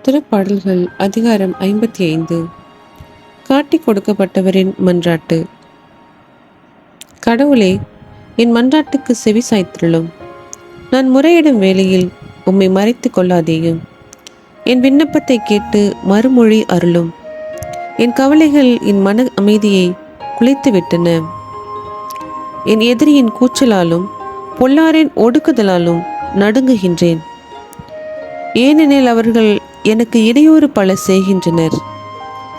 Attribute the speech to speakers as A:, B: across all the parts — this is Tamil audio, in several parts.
A: திருப்பாடல்கள் அதிகாரம் 55. காட்டிக் கொடுக்கப்பட்டவரின் மன்றாட்டு. கடவுளே, என் மன்றாட்டுக்கு செவி சாய்த்திருளும். நான் முறையிடும் வேளையில் உம்மை மறைத்து கொள்ளாதேயும். என் விண்ணப்பத்தை கேட்டு மறுமொழி அருளும். என் கவலைகள் என் மன அமைதியை குலைத்துவிட்டன. என் எதிரியின் கூச்சலாலும் பொல்லாரின் ஒடுக்குதலாலும் நடுங்குகின்றேன். ஏனெனில் அவர்கள் எனக்கு இடையூறு பல செய்கின்றனர்.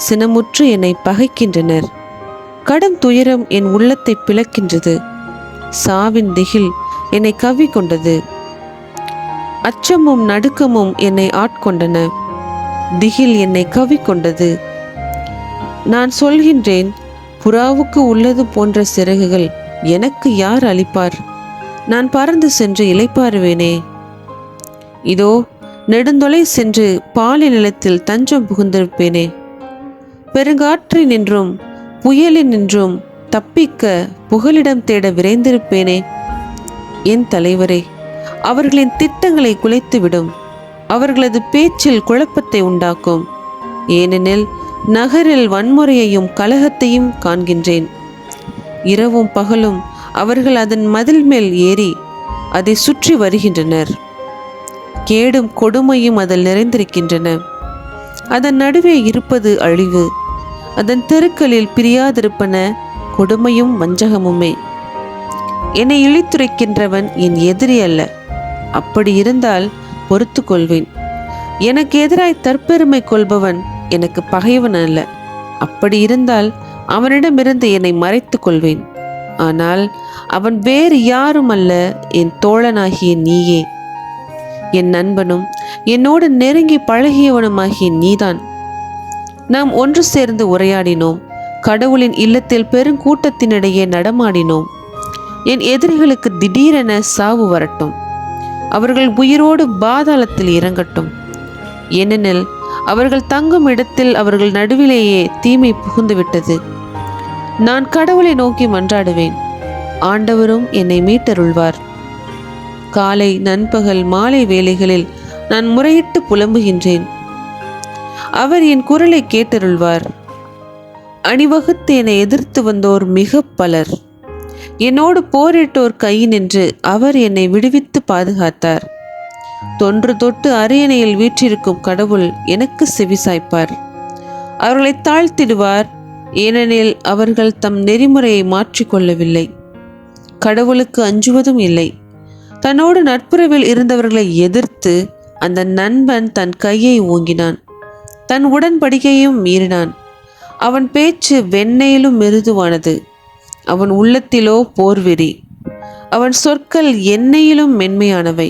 A: சினமுற்று என்னை பகைக்கின்றனர். கடும் துயரம் என் உள்ளத்தை பிளக்கின்றது. சாவின் திகில் என்னை கவ்விக்கொண்டது. அச்சமும் நடுக்கமும் என்னை ஆட்கொண்டன. திகில் என்னை கவ்விக்கொண்டது. நான் சொல்கின்றேன், புறாவுக்கு உள்ளது போன்ற சிறகுகள் எனக்கு யார் அளிப்பார்? நான் பறந்து சென்று இளைப்பாறுவேனே. இதோ நெடுந்தொலை சென்று பாலை நிலத்தில் தஞ்சம் புகுந்திருப்பேனே. பெருங்காற்றினின்றும் புயலினின்றும் தப்பிக்க புகலிடம் தேட விரைந்திருப்பேனே. என் தலைவரே, அவர்களின் திட்டங்களை குலைத்துவிடும். அவர்களது பேச்சில் குழப்பத்தை உண்டாக்கும். ஏனெனில் நகரில் வன்முறையையும் கலகத்தையும் காண்கின்றேன். இரவும் பகலும் அவர்கள் அதன் மதில் மேல் ஏறி அதை சுற்றி வருகின்றனர். கேடும் கொடுமையும் அதில் நிறைந்திருக்கின்றன. அதன் நடுவே இருப்பது அழிவு. அதன் தெருக்களில் பிரியாதிருப்பன கொடுமையும் வஞ்சகமுமே. என்னை இழித்துரைக்கின்றவன் என் எதிரி அல்ல. அப்படி இருந்தால் பொறுத்து கொள்வேன். எனக்கு எதிராய் தற்பெருமை கொள்பவன் எனக்கு பகைவன் அல்ல. அப்படி இருந்தால் அவனிடமிருந்து என்னை மறைத்து கொள்வேன். ஆனால் அவன் வேறு யாரும் அல்ல, என் தோழனாகிய நீயே. என் நண்பனும் என்னோடு நெருங்கி பழகியவனுமாகிய நீதான். நாம் ஒன்று சேர்ந்து உரையாடினோம். கடவுளின் இல்லத்தில் பெருங்கூட்டத்தினிடையே நடமாடினோம். என் எதிரிகளுக்கு திடீரென சாவு வரட்டும். அவர்கள் உயிரோடு பாதாளத்தில் இறங்கட்டும். ஏனெனில் அவர்கள் தங்கும் இடத்தில் அவர்கள் நடுவிலேயே தீமை புகுந்துவிட்டது. நான் கடவுளை நோக்கி மன்றாடுவேன். ஆண்டவரும் என்னை மீட்டருள்வார். காலை நண்பகல் மாலை வேளைகளில் நான் முறையிட்டு புலம்புகின்றேன். அவர் என் குரலை கேட்டருள்வார். அணிவகுத்து என்னை எதிர்த்து வந்தோர் மிக பலர். என்னோடு போரிட்டோர் கையினின்று அவர் என்னை விடுவித்து பாதுகாத்தார். தொன்று தொட்டு அரியணையில் வீற்றிருக்கும் கடவுள் எனக்கு செவிசாய்ப்பார். அவர்களை தாழ்த்திடுவார். ஏனெனில் அவர்கள் தம் நெறிமுறையை மாற்றிக்கொள்ளவில்லை. கடவுளுக்கு அஞ்சுவதும் இல்லை. தன்னோடு நட்புறவில் இருந்தவர்களை எதிர்த்து அந்த நண்பன் தன் கையை ஓங்கினான். தன் உடன்படிக்கையும் மீறினான். அவன் பேச்சு வெண்ணெயிலும் மிருதுவானது. அவன் உள்ளத்திலோ போர்வெறி. அவன் சொற்கள் எண்ணெயிலும் மென்மையானவை.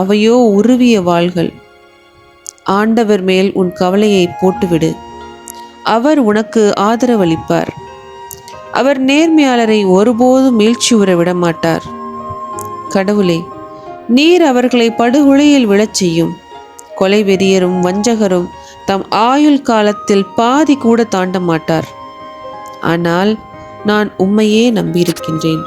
A: அவையோ உருவிய வாள்கள். ஆண்டவர் மேல் உன் கவலையை போட்டுவிடு. அவர் உனக்கு ஆதரவளிப்பார். அவர் நேர்மையாளரை ஒருபோதும் மீழ்ச்சியுற விடமாட்டார். கடவுளே, நீர் அவர்களை படுகொலையில் விழச் செய்யும். கொலை வெறியரும் வஞ்சகரும் தம் ஆயுள் காலத்தில் பாதி கூட தாண்ட மாட்டார். ஆனால் நான் உம்மையே நம்பியிருக்கின்றேன்.